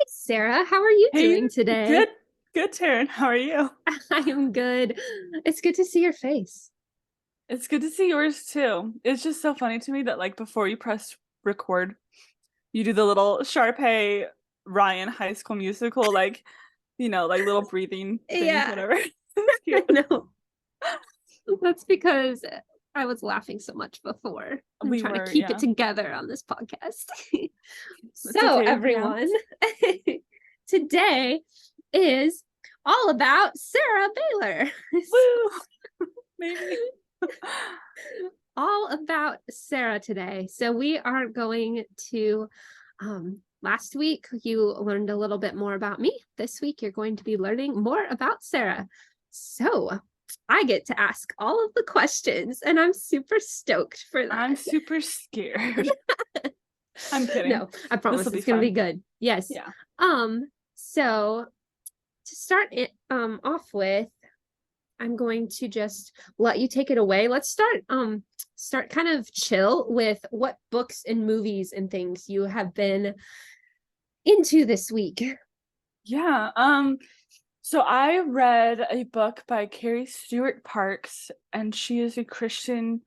Sarah, how are you Hey, doing today? good, good, Terryn. How are you? I am good. It's good to see your face. It's good to see yours too. It's just so funny to me that like before you press record, you do the little Sharpay Ryan High School Musical, like little breathing things, Yeah, whatever. It's I cute. know. That's because I was laughing so much before. I'm We trying to were, keep it yeah. together on this podcast. It's So, okay. Yeah. everyone, today is all about Sarah Baylor. Woo! Maybe. All about Sarah today. So we are going to last week you learned a little bit more about me. This week you're going to be learning more about Sarah. So I get to ask all of the questions and I'm super stoked for I'm that. super scared. I'm kidding. No, I This promise will be it's going to be fun. good. Yes. Yeah. So to start it off with, I'm going to just let you take it away. Let's start kind of chill with what books and movies and things you have been into this week. Yeah. So I read a book by Carrie Stewart Parks, and she is a Christian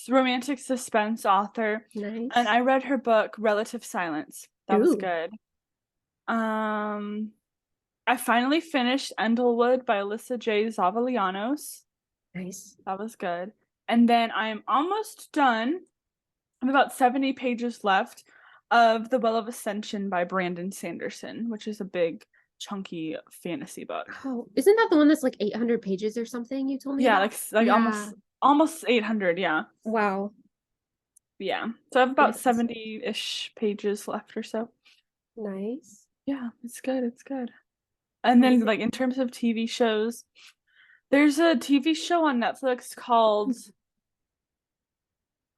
romantic suspense author. And Nice. I read her book Relative Silence. That was Ooh, good. Um I finally finished Endlewood by Alyssa J. Zavalianos. nice. That was good. And then I'm almost done. I'm about 70 pages left of The Well of Ascension by Brandon Sanderson, which is a big chunky fantasy book. Oh, isn't that the one that's like 800 pages or something you told me Yeah, about? like Yeah. almost 800, yeah. Wow. Yeah. So I have about Nice. 70-ish pages left or so. Nice. Yeah, it's good. It's good. And then Amazing. like in terms of TV shows, there's a TV show on Netflix called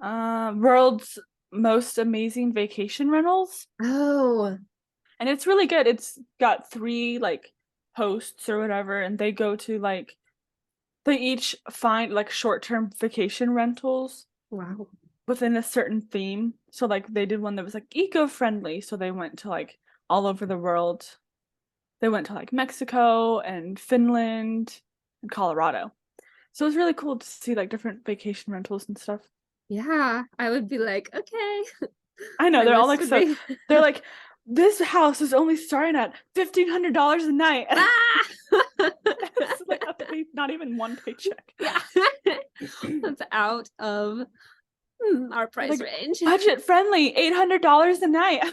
World's Most Amazing Vacation Rentals, Oh, and it's really good. It's got three like hosts or whatever, and they go to like they each find like short-term vacation rentals wow. within a certain theme. So like they did one that was like eco-friendly, so they went to like all over the world. They went to like Mexico and Finland and Colorado. So it was really cool to see like different vacation rentals and stuff. Yeah, I would be like, okay. I know My they're all list like would so be they're like this house is only starting at $1,500 a night. ah! It's like not even one paycheck. Yeah. That's out of our price Like range. budget friendly, $800 a night.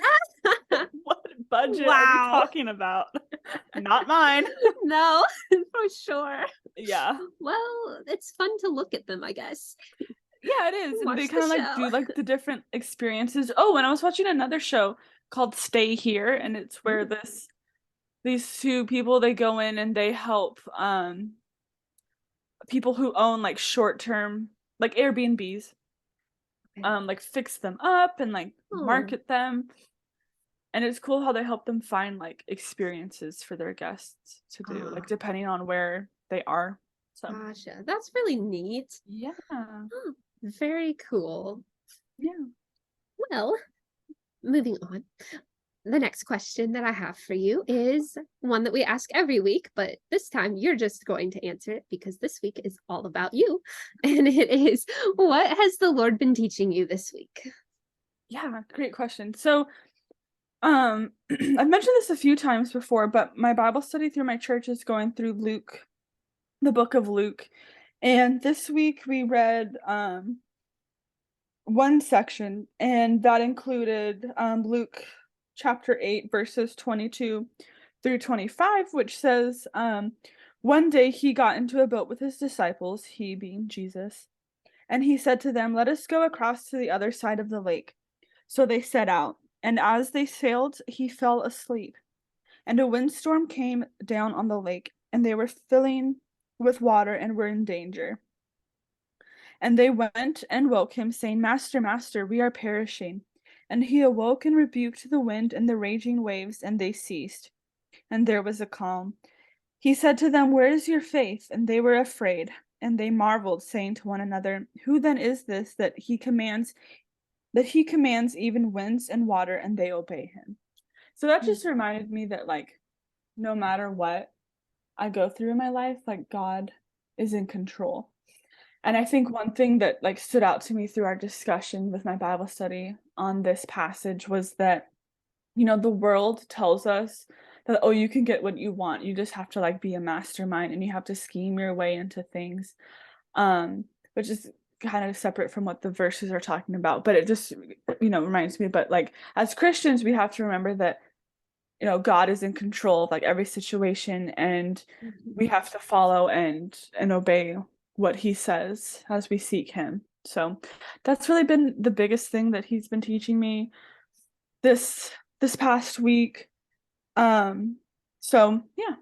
What budget are we Wow. talking about? Not mine. No, for sure. Yeah. Well, it's fun to look at them, I guess. Yeah, it is. And they Watch the kind of like show. do like the different experiences. Oh, and I was watching another show called Stay Here, and it's where Ooh, these two people they go in and they help people who own like short-term like Airbnbs okay. like fix them up and like Oh, market them. And it's cool how they help them find like experiences for their guests to do, like oh, depending on where they are. So gotcha. That's really neat. yeah. Oh, very cool. Yeah. Well, moving on. The next question that I have for you is one that we ask every week, but this time you're just going to answer it because this week is all about you. And it is, what has the Lord been teaching you this week? Yeah, great question. So I've mentioned this a few times before, but my Bible study through my church is going through Luke, the book of Luke. And this week we read one section, and that included Luke chapter 8, verses 22 through 25, which says, one day he got into a boat with his disciples, he being Jesus, and he said to them, let us go across to the other side of the lake. So they set out, and as they sailed, he fell asleep. And a windstorm came down on the lake, and they were filling with water and were in danger. And they went and woke him, saying, Master, Master, we are perishing. And he awoke and rebuked the wind and the raging waves, and they ceased. And there was a calm. He said to them, where is your faith? And they were afraid. And they marveled, saying to one another, who then is this that he commands that he commands even winds and water and they obey him. So that just reminded me that, like, no matter what I go through in my life, like, God is in control. And I think one thing that, like, stood out to me through our discussion with my Bible study on this passage was that, you know, the world tells us that, oh, you can get what you want. You just have to, like, be a mastermind and you have to scheme your way into things. Which is kind of separate from what the verses are talking about, but it just, you know, reminds me. But, like, as Christians, we have to remember that, you know, God is in control of, like, every situation, and we have to follow and obey what he says as we seek him. So that's really been the biggest thing that he's been teaching me this past week. So yeah.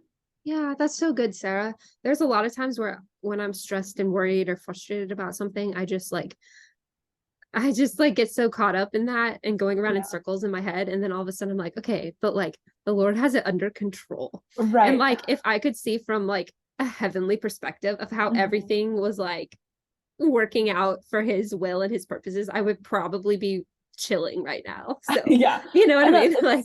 Yeah, that's so good, Sarah. There's a lot of times where when I'm stressed and worried or frustrated about something, I just like get so caught up in that and going around in Yeah. circles in my head. And then all of a sudden I'm like, okay, but like the Lord has it under control. And Right. like if I could see from like a heavenly perspective of how Mhm. everything was like working out for his will and his purposes, I would probably be chilling right now. So Yeah. you know what I And mean? Like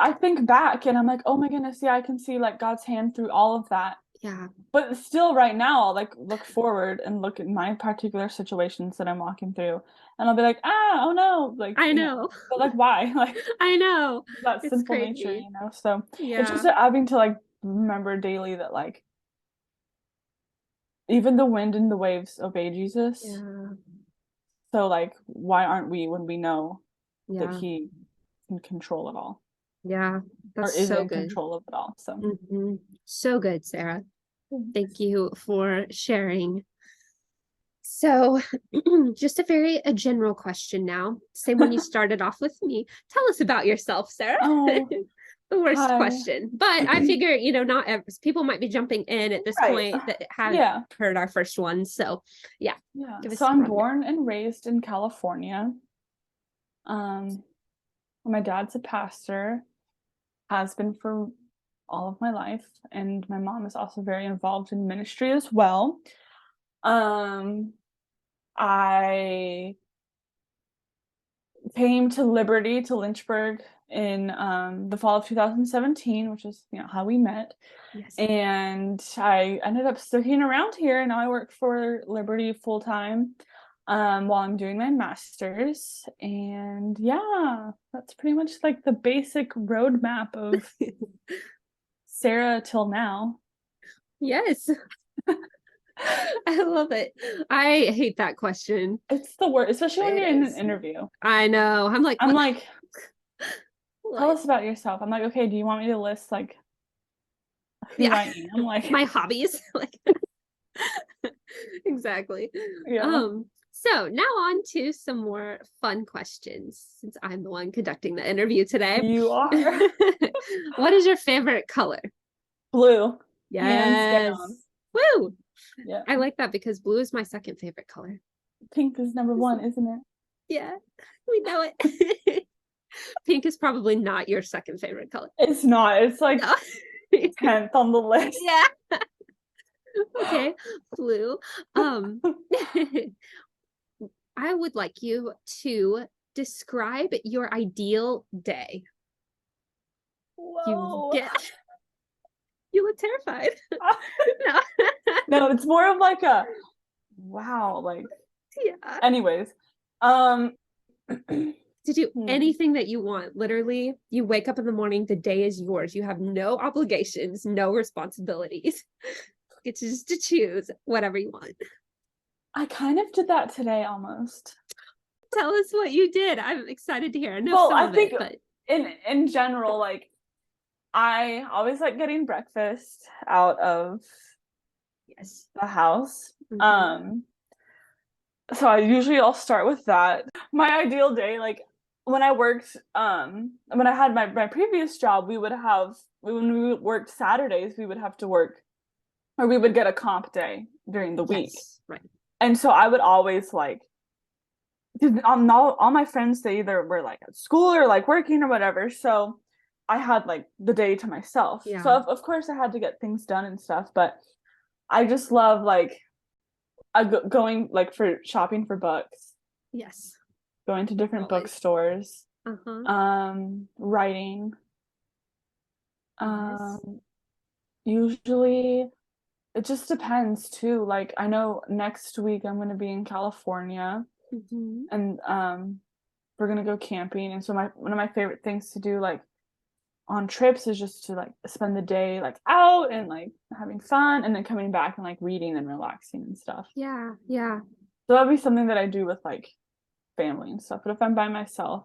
I think back and I'm like, oh my goodness, yeah, I can see, like, God's hand through all of that. yeah, But still right now, I'll, like, look forward and look at my particular situations that I'm walking through, and I'll be like, oh no, like, I you know, know. but, like, why? Like, I know. that It's sinful nature, crazy. you know? So it's just Yeah. having to, like, remember daily that, like, even the wind and the waves obey Jesus. Yeah. So, like, why aren't we when we know that Yeah. he can control it all, Yeah. or That's is so in good. control of it all? So So good, Sarah. Thank you for sharing. So, just a general question now. Same one you started off with me. Tell us about yourself, Sarah. Oh, The worst hi. question. But I figure, you know, not every, people might be jumping in at this Right. point that haven't Yeah. heard our first one. So, yeah, Yeah. give So us a I'm rundown. born and raised in California. Um, my dad's a pastor, has been for all of my life, and my mom is also very involved in ministry as well. Um, I came to Liberty, to Lynchburg, in the fall of 2017, which is, you know, how we met. Yes. And I ended up sticking around here, and now I work for Liberty full time while I'm doing my master's. And yeah, that's pretty much like the basic roadmap of Sarah till now. Yes. I love it. I hate that question. It's the worst, especially when It you're in an is. interview. I know. I'm like, I'm what? like, tell Like, us about yourself. I'm like, okay, do you want me to list, like, who yeah, I am? Like, my hobbies. Like, exactly. yeah. So now on to some more fun questions since I'm the one conducting the interview today. You are. What is your favorite color? Blue, hands Yes. down. Woo! Yeah. I like that because blue is my second favorite color. Pink is number one, isn't it? Yeah, we know it. Pink is probably not your second favorite color. It's not. It's like No. 10th on the list. Yeah. Okay. Blue. I would like you to describe your ideal day. You Whoa. get you look terrified. No. No, it's more of like a wow, like Yeah. anyways. To do anything that you want. Literally, you wake up in the morning, the day is yours. You have no obligations, no responsibilities. It's just to choose whatever you want. I kind of did that today almost. Tell us what you did. I'm excited to hear. I know Well, some I of think it, but in general, like, I always like getting breakfast out of yes. the house. Mhm. So I'll start with that. My ideal day, like, when I worked, when I had my previous job, when we worked Saturdays, we would have to work, or we would get a comp day during the week. Yes, right. And so I would always, like, because all my friends, they either were like at school or like working or whatever. So I had like the day to myself. Yeah. So of course I had to get things done and stuff, but I just love, like, going, like, for shopping for books. Yes. going to different Always. bookstores, Uh-huh. writing. Yes. Usually it just depends too. Like I know next week I'm gonna be in California Mm-hmm. and we're gonna go camping, and so one of my favorite things to do like on trips is just to like spend the day like out and like having fun and then coming back and like reading and relaxing and stuff. Yeah, yeah. So that'd be something that I do with like family and stuff. But if I'm by myself,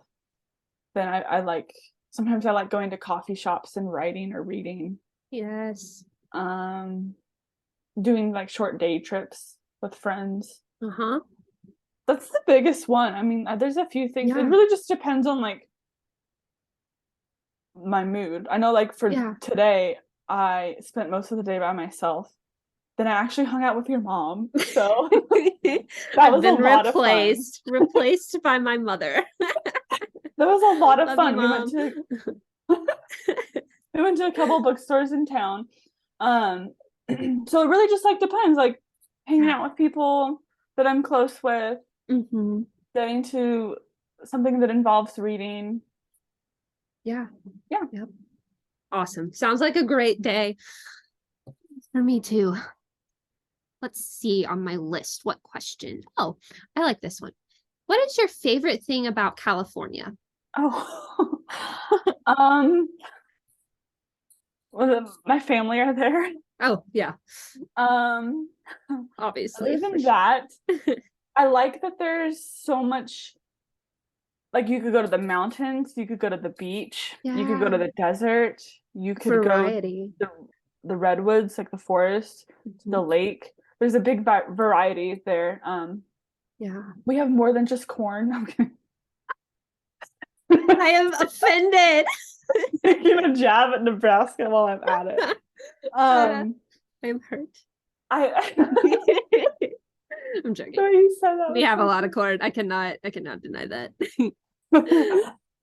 then I like sometimes I like going to coffee shops and writing or reading. Yes. Um Doing like short day trips with friends. Uh-huh. That's the biggest one. I mean, there's a few things. It Yeah. really just depends on like my mood. I know like for Yeah. today, I spent most of the day by myself. Then I actually hung out with your mom. So that I've was a been lot of fun. replaced by my mother. That was a lot of Love you, fun. Mom. We went to a couple bookstores in town. So it really just like depends, like hanging out with people that I'm close with, Mm-hmm. getting to something that involves reading. Yeah. Yeah. Yep. Awesome. Sounds like a great day for me too. Let's see on my list. What question? Oh, I like this one. What is your favorite thing about California? Oh. um my family are there. Oh, yeah, Um obviously, Other for than sure. that, I like that there's so much, like you could go to the mountains, you could go to the beach, you could go to Yeah, the desert, you could go to variety. the, the redwoods, like the forest, to the Mhm. lake. There's a big variety there. Yeah. We have more than just corn. I am offended. Taking a jab at Nebraska while I'm at it. Um, I'm hurt. I I'm the joking. way you said that We was have a so lot of corn. I cannot deny that.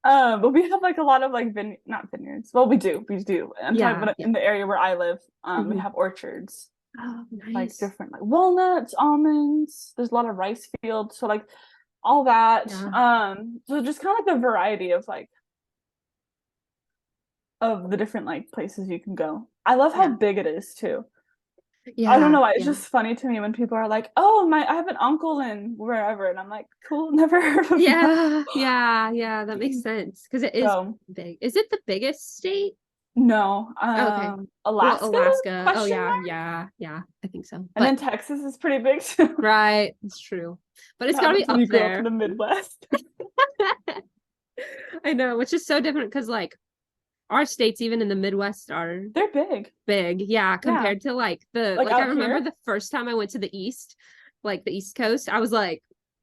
But we have like a lot of like not vineyards. Well, we do. I'm talking Yeah, about yeah. in the area where I live. We Mhm. have orchards, Oh, like nice. different like walnuts, almonds. There's a lot of rice fields, so like all that. Yeah. So just kind of like the variety of like of the different like places you can go. I love how Yeah. big it is too. I don't Yeah. know why. It's Yeah. just funny to me when people are like, "Oh, I have an uncle in wherever," and I'm like, "Cool, never heard of them." Yeah. Yeah. Yeah. That makes sense because it is So big. Is it the biggest state? no, Oh, okay. Well, Alaska? Alaska. Oh, Question yeah. mark. Yeah. Yeah. I think so. And But then Texas is pretty big too. right. It's true. But What it's got to be happens when up you grow up in there. the Midwest? I know, which is so different because like our states, even in the Midwest, are They're big. big. Yeah. Yeah. Compared to Like I out remember here? the first time I went to the East, like the East Coast, I was like,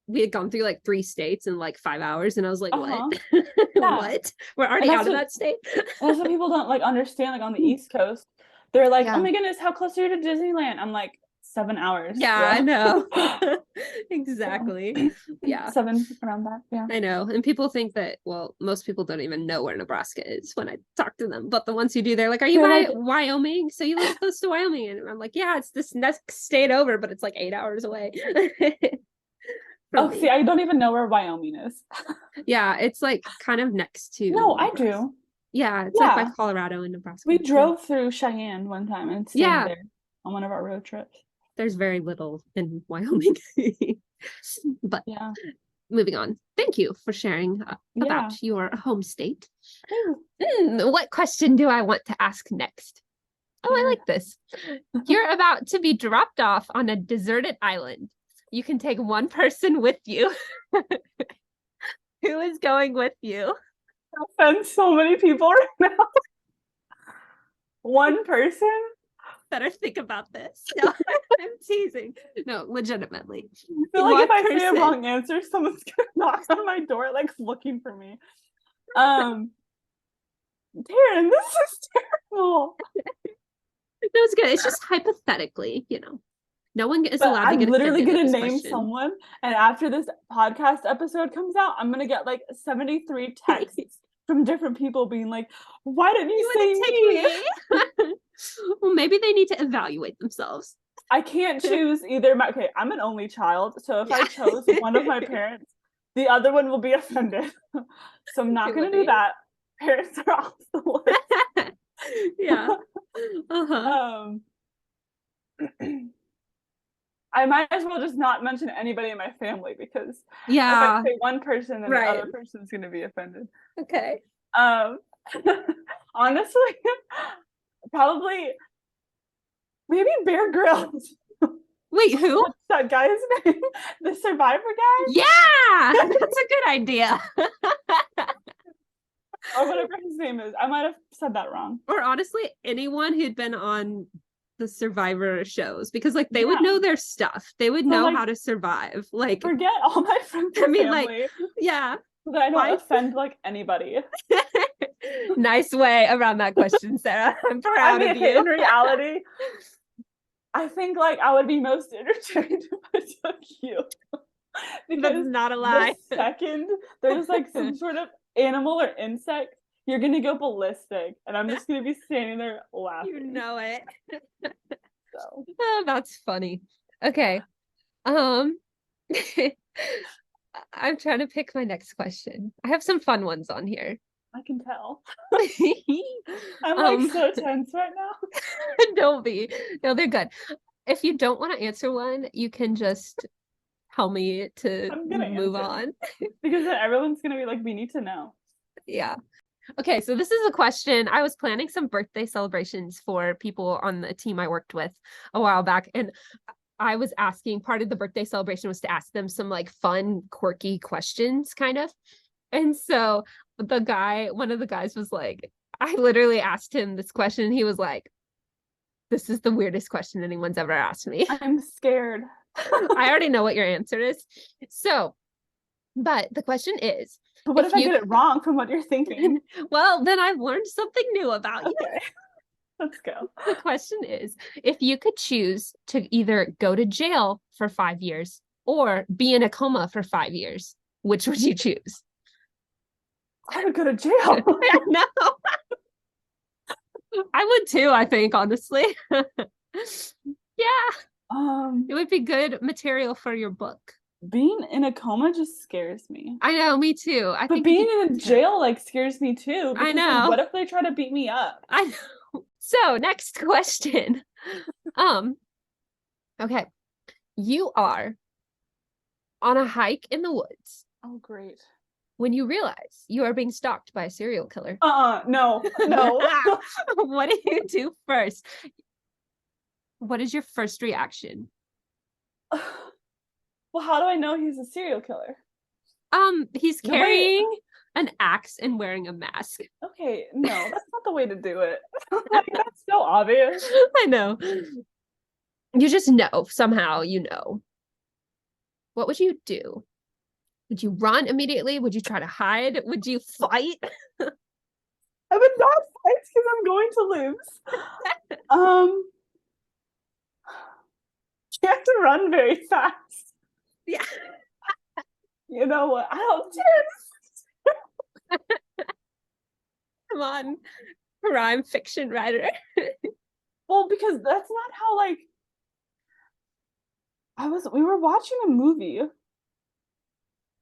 we had gone through like 3 states in like 5 hours. And I was like, what? Uh-huh. Yeah. What? We're And already out of that state. that's what people don't like understand, like on the East Coast. They're like, "Oh Yeah. my goodness, how close are you to Disneyland?" I'm like, 7 hours, Yeah, I bro. know. So Exactly. Yeah, 7 around that. Yeah. I know. And people think that, well, most people don't even know where Nebraska is when I talk to them. But the ones who do, they're like, are you They're by like, Wyoming? So you live close to Wyoming. And I'm like, yeah, it's this next state over, but it's like 8 hours away from oh, see, me. I don't even know where Wyoming is. Yeah, it's like kind of next No, to I Nebraska. do. Yeah, it's like by Yeah. Colorado and Nebraska. We Yeah. drove through Cheyenne one time and stayed Yeah, there on one of our road trips. there's very little in Wyoming. But Yeah. moving on. Thank you for sharing Yeah. about your home state. Ooh. What question do I want to ask next? Oh, I like this. You're about to be dropped off on a deserted island. You can take one person with you. Who is going with you? Offend so many people right now. One person? Better think about this. No, I'm teasing. No, legitimately. I feel like One if I say a person. wrong answer, someone's gonna knock on my door, like looking for me. Terryn, this is terrible. No, it's good. It's just hypothetically, no one is But allowed to I'm get literally offended at gonna this name question. someone, and after this podcast episode comes out, I'm gonna get like 73 texts from different people being like, "Why didn't you say wouldn't take me. Well, maybe they need to evaluate themselves. I can't choose either. Okay, I'm an only child, so if I chose one of my parents, the other one will be offended. So I'm not going to do that. Parents are off the list. Yeah. I might as well just not mention anybody in my family because if Yeah. I say one person, then the Right. other person's going to be offended. Okay. Honestly, probably maybe Bear Grylls. Wait, who? What's that guy's name? The Survivor guy? Yeah, that's a good idea. Or whatever his name is. I might have said that wrong. Or honestly, anyone who'd been on the Survivor shows, because like they would Yeah. know their stuff. They would So, know like, how to survive. Like, forget all my friends and I mean, family. like, yeah. So that I don't offend like anybody. Nice way around that question, Sarah. I'm proud of you. In reality, I think like I would be most entertained if I took you. Because that's not a lie. The second there's like some sort of animal or insect, you're gonna go ballistic, and I'm just gonna be standing there laughing. You know it. So. Oh, that's funny. Okay. I'm trying to pick my next question. I have some fun ones on here. I can tell. I'm like so tense right now. Don't be. No, they're good. If you don't want to answer one, you can just tell me to move on. Because then everyone's gonna be like, we need to know. Yeah. Okay, so this is a question. I was planning some birthday celebrations for people on the team I worked with a while back, and I was asking, part of the birthday celebration was to ask them some like fun, quirky questions, kind of. And so one of the guys was like, I literally asked him this question, and he was like, this is the weirdest question anyone's ever asked me. I'm scared. I already know what your answer is. So, but the question is, but what if I get it wrong from what you're thinking? Well, then I've learned something new about you. Let's go. The question is, if you could choose to either go to jail for 5 years or be in a coma for 5 years, which would you choose? I would go to jail. No. I would too, I think, honestly. Yeah. It would be good material for your book. Being in a coma just scares me. I know, me too. But being in jail like scares me too. I know. Like, what if they try to beat me up? I know. So, next question. Okay. You are on a hike in the woods. Oh, great. When you realize you are being stalked by a serial killer. No. What do you do first? What is your first reaction? Well, how do I know he's a serial killer? He's carrying an axe and wearing a mask. Okay, no, that's not the way to do it. Like, that's so obvious. I know. You just know, somehow you know. What would you do? Would you run immediately? Would you try to hide? Would you fight? I would not fight because I'm going to lose. You have to run very fast. Yeah. You know what? I don't do it. Come on, crime fiction writer. Well, because that's not how like we were watching a movie.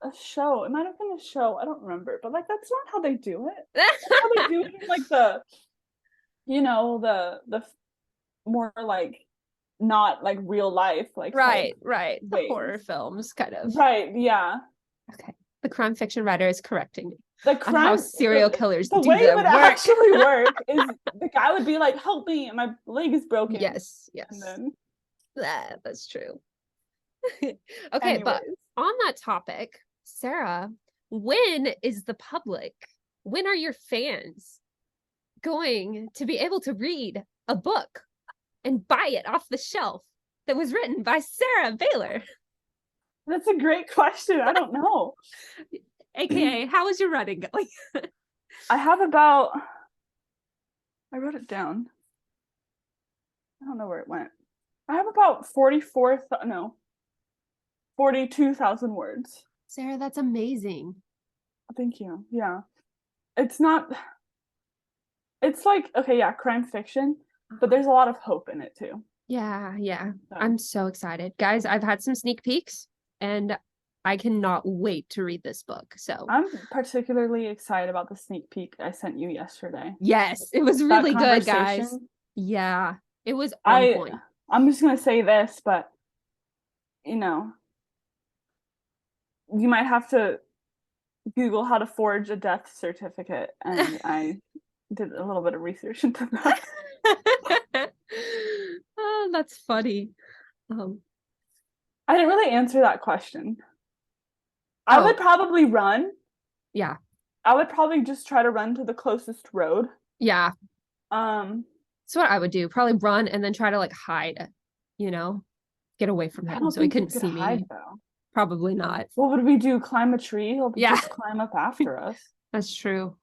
A show. It might have been a show. I don't remember. But like that's not how they do it. That's how they do it in like the more like not like real life, like right. The horror films kind of. Right, yeah. Okay. The crime fiction writer is correcting me. The crime how serial killers the do way it would work. actually work is the guy would be like, help me, my leg is broken. Yes. And then that's true. Okay, anyways. But on that topic, Sarah, when are your fans going to be able to read a book and buy it off the shelf that was written by Sarah Baylor? That's a great question. I don't know. AKA, how is your running going? I wrote it down. I don't know where it went. I have about 42,000 words. Sarah, that's amazing. Thank you. Yeah. It's like, okay, yeah, crime fiction, but there's a lot of hope in it too. Yeah. So. I'm so excited. Guys, I've had some sneak peeks and I cannot wait to read this book. So I'm particularly excited about the sneak peek I sent you yesterday. yes, it was That really good, guys. conversation. Yeah, it was on point. I'm just gonna say this, but you know, you might have to Google how to forge a death certificate, and I did a little bit of research into that. Oh, that's funny. I didn't really answer that question. I would probably run. Yeah. I would probably just try to run to the closest road. Yeah. That's what I would do. Probably run and then try to like hide, get away from him so he couldn't see me. Hide, though. Probably not. What would we do? Climb a tree? He'll just climb up after us. That's true.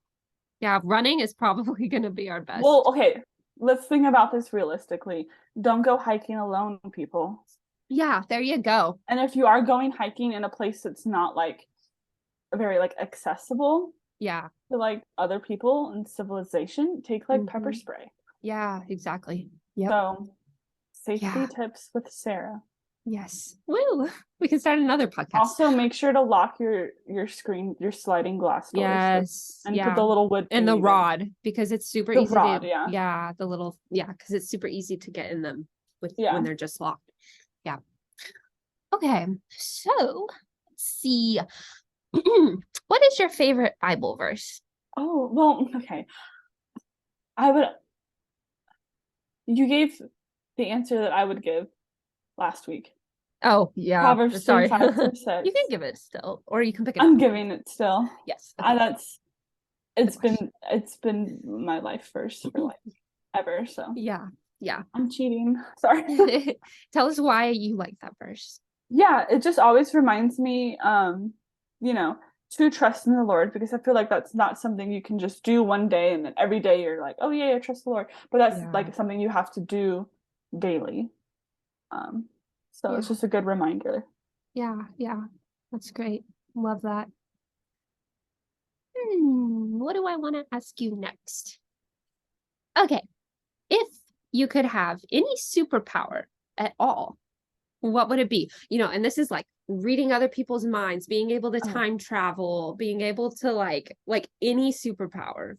Yeah, running is probably going to be our best. Well, okay, let's think about this realistically. Don't go hiking alone, people. Yeah, there you go. And if you are going hiking in a place that's not like very like accessible, yeah, to like other people and civilization, take like pepper spray. Yeah, exactly. Yeah. So, safety tips with Sarah. Yes. Woo! We can start another podcast. Also, make sure to lock your sliding glass doors. Yes. And put the little wood and the rod because it's super easy to the little because it's super easy to get in them when they're just locked. Yeah. Okay. So let's see. What is your favorite Bible verse? Oh, well, okay. You gave the answer that I would give last week. Oh, yeah. Proverbs 3:5-6. You can give it still, or you can pick it up. I'm giving it still. Yes. Okay. It's been my life verse for like ever, so. Yeah. I'm cheating. Sorry. Tell us why you like that verse. Yeah, it just always reminds me, to trust in the Lord, because I feel like that's not something you can just do one day and then every day you're like, oh yeah, I trust the Lord. But that's like something you have to do daily. So it's just a good reminder. Yeah. That's great. Love that. What do I want to ask you next? Okay. If you could have any superpower at all, what would it be? And this is like reading other people's minds, being able to time travel, being able to like any superpower.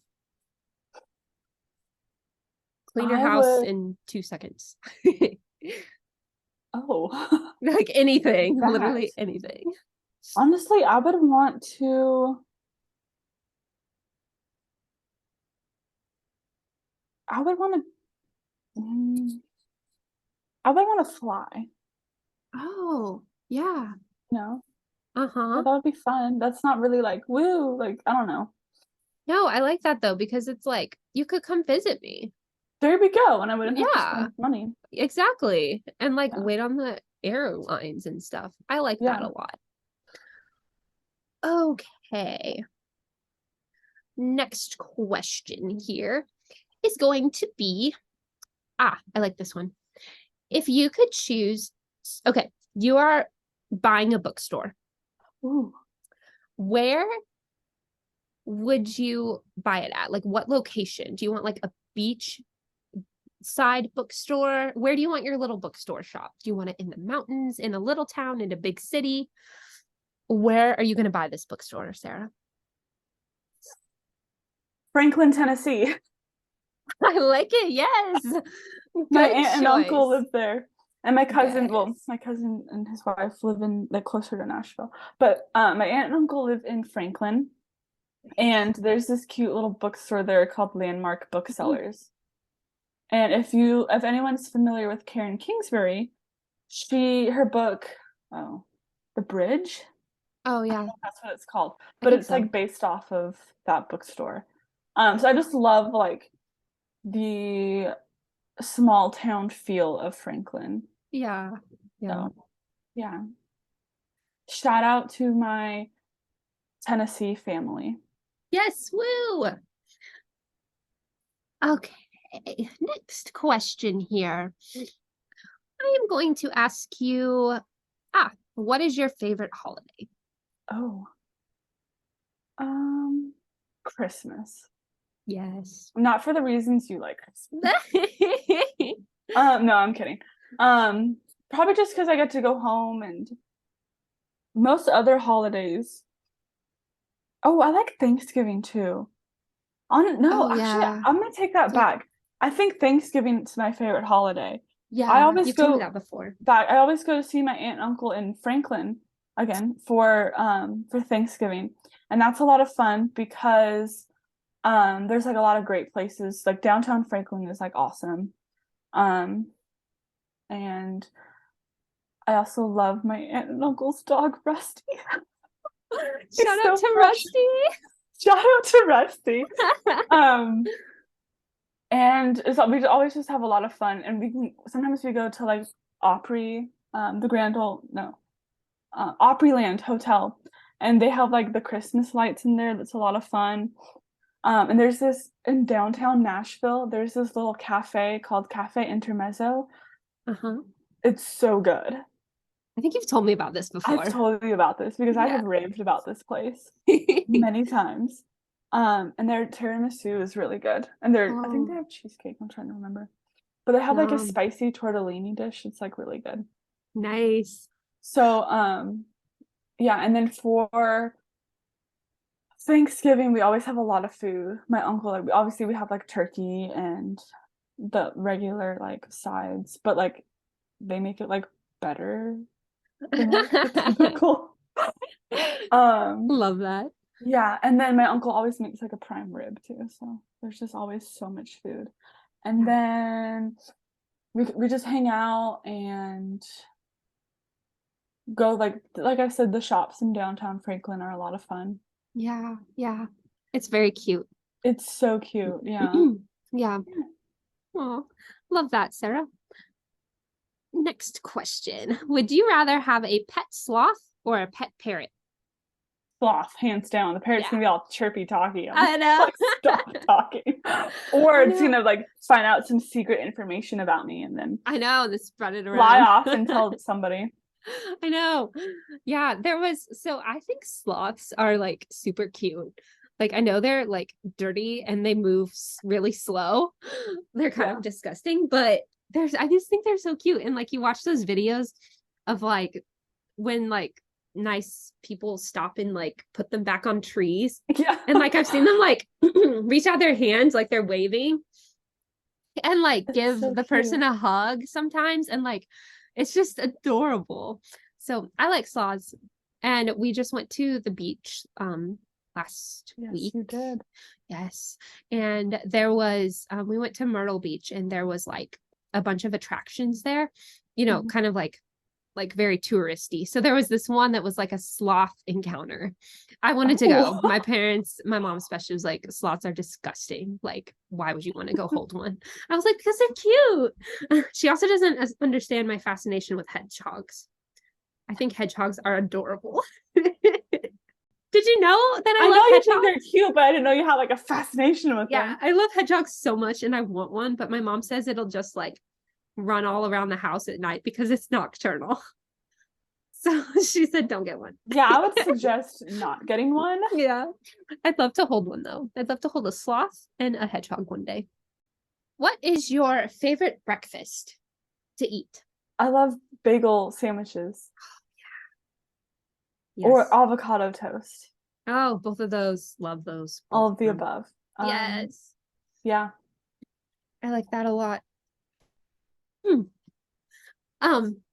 Clean your house in 2 seconds. Like anything, literally anything. Honestly, I would want to fly. Oh, yeah. That would be fun. That's not really like woo, like I don't know. No, I like that though, because it's like you could come visit me. There we go. And I wouldn't have to spend money. Exactly. And like wait on the airlines and stuff. I like that a lot. Okay. Next question here is going to be, I like this one. If you could choose, okay, you are buying a bookstore. Ooh. Where would you buy it at? Like what location? Do you want like a beach side bookstore? Where do you want your little bookstore shop? Do you want it in the mountains, in a little town, in a big city? Where are you going to buy this bookstore, Sarah? Franklin, Tennessee. I like it. Yes. My aunt and uncle live there. And my cousin, my cousin and his wife live in like closer to Nashville. But my aunt and uncle live in Franklin. And there's this cute little bookstore there called Landmark Booksellers. And if anyone's familiar with Karen Kingsbury, her book, The Bridge. Oh yeah. That's what it's called. But it's like based off of that bookstore. So I just love like the small town feel of Franklin. Yeah. So, yeah. Shout out to my Tennessee family. Yes, woo. Okay, next question here. I am going to ask you, what is your favorite holiday? Oh. Christmas. Yes. Not for the reasons you like Christmas. No, I'm kidding. Probably just because I get to go home and most other holidays. Oh, I like Thanksgiving too. No, Oh actually, yeah. I'm gonna take that Yeah. back. I think Thanksgiving is my favorite holiday. I Yeah. always You've told me go that before. back. I always go to see my aunt and uncle in Franklin again for Thanksgiving, and that's a lot of fun because there's like a lot of great places. Like downtown Franklin is like awesome. Um, and I also love my aunt and uncle's dog, Rusty. Shout He's out so to precious. Rusty. Shout out to Rusty. Um, and we always just have a lot of fun, and sometimes we go to like Opry, the Grand Ole no, Opryland Hotel, and they have like the Christmas lights in there. That's a lot of fun. And there's this in downtown Nashville. There's this little cafe called Cafe Intermezzo. Uh-huh. It's so good. I think you've told me about this I've before. told you about this because I Yeah. have raved about this place many times. And their tiramisu is really good. And I think they Oh, have cheesecake. I'm trying to remember. But they have like a yum. spicy tortellini dish. It's like really good. Nice. So, yeah, and then for Thanksgiving, we always have a lot of food. My uncle, like, obviously we have like turkey and the regular like sides, but like they make it like better than like the typical. Um, Love that. yeah, and then my uncle always makes like a prime rib too, so there's just always so much food. And Yeah. then we just hang out and go like I said, the shops in downtown Franklin are a lot of fun. Yeah. Yeah. It's very cute. It's so cute. Yeah. Yeah. Oh, love that, Sarah. Next question. Would you rather have a pet sloth or a pet parrot? Sloth, hands down. The parrot's Yeah. gonna be all chirpy talky. I'm I know. like, stop talking. Or I it's know. gonna like find out some secret information about me and then I know. This spread it fly around. off and tell somebody. I know. Yeah, so I think sloths are like super cute. Like I know they're like dirty and they move really slow. They're kind Yeah. of disgusting, but I just think they're so cute. And like you watch those videos of like when like nice people stop and like put them back on trees. Yeah. And like I've seen them like reach out their hands like they're waving and like It's give so the cute. person a hug sometimes and like it's just adorable. So I like sloths. And we just went to the beach last Yes, week. you did. Yes. And there was we went to Myrtle Beach and there was like a bunch of attractions there, Mhm. kind of like very touristy. So there was this one that was like a sloth encounter. I wanted to go. Oh. My mom especially was like, sloths are disgusting. Like, why would you want to go hold one? I was like, because they're cute. She also doesn't understand my fascination with hedgehogs. I think hedgehogs are adorable. Did you know that I I love know you think they're hedgehogs? cute, but I didn't know you had like a fascination with Yeah, them. I love hedgehogs so much and I want one, but my mom says it'll just like run all around the house at night because it's nocturnal. So she said, don't get one. Yeah, I would suggest not getting one. Yeah. I'd love to hold one though. I'd love to hold a sloth and a hedgehog one day. What is your favorite breakfast to eat? I love bagel sandwiches or Yes. avocado toast. Oh, both of those. Love those. All Both of of the them. above. Yes. Yeah. I like that a lot. Hmm.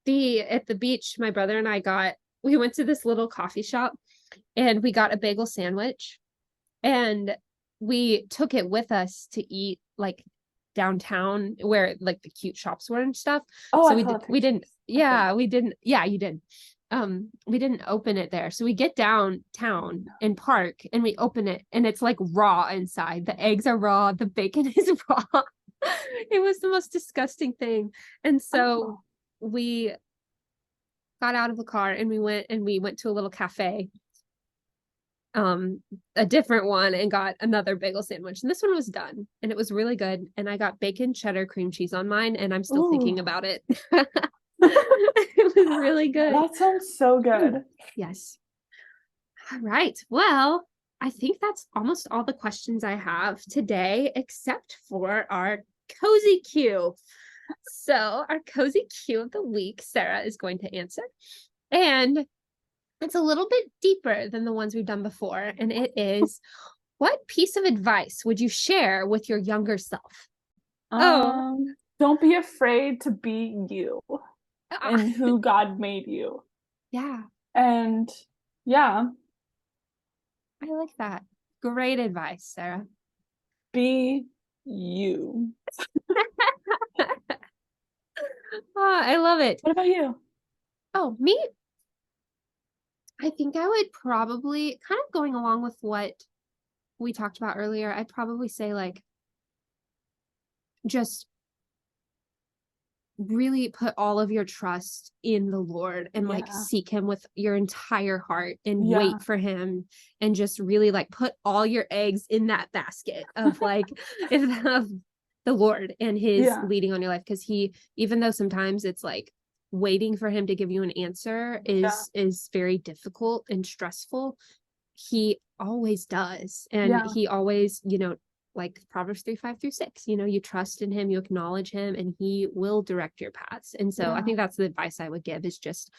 The at the beach, my brother and we went to this little coffee shop and we got a bagel sandwich and we took it with us to eat like downtown where like the cute shops were and stuff. Oh, So I saw the we didn't, pictures, I think. yeah, we didn't, yeah, you did. We didn't open it there. So we get downtown and park and we open it and it's like raw inside. The eggs are raw, the bacon is raw. It was the most disgusting thing. And so Oh. we got out of the car and we went to a little cafe, a different one, and got another bagel sandwich. And this one was done and it was really good. And I got bacon cheddar cream cheese on mine and I'm still thinking Ooh. about it. It was really good. That sounds so good. Yes. All right. Well, I think that's almost all the questions I have today, except for our cozy Q. So, our cozy Q of the week, Sarah is going to answer. And It's a little bit deeper than the ones we've done before, and it is, what piece of advice would you share with your younger self? Oh, Don't be afraid to be you ah, and who God made you. yeah, And yeah, I like that. Great advice, Sarah. be you. I love it. What about you? Oh, me? I think I would probably, kind of going along with what we talked about earlier, I'd probably say, like, just really put all of your trust in the Lord and like Yeah. seek him with your entire heart and Yeah. wait for him and just really like put all your eggs in that basket of like of the Lord and his Yeah. leading on your life, because he, even though sometimes it's like waiting for him to give you an answer Yeah. is very difficult and stressful, he always does. And Yeah. he always, like Proverbs 3:5-6, you trust in him, you acknowledge him, and he will direct your paths. And so I Yeah. think that's the advice I would give, is just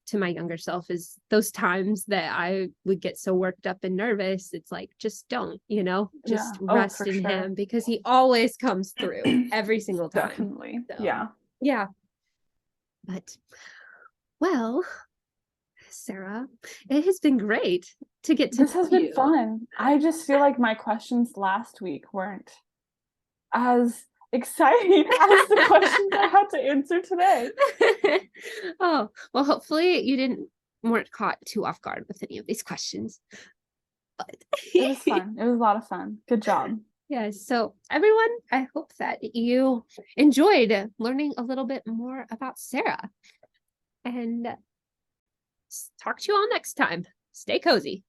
to my younger self, is those times that I would get so worked up and nervous, it's like, just don't, Yeah. just Oh, rest for in sure. him, because he always comes through every single time. Definitely. So, Yeah. yeah. But, well, Sarah, it has been great to get to This know has been you. fun. I just feel like my questions last week weren't as exciting as the questions I had to answer today. Oh, well, hopefully you weren't caught too off guard with any of these questions. But It was fun. It was a lot of fun. Good job. yes, so everyone, I hope that you enjoyed learning a little bit more about Sarah. And talk to you all next time. Stay cozy.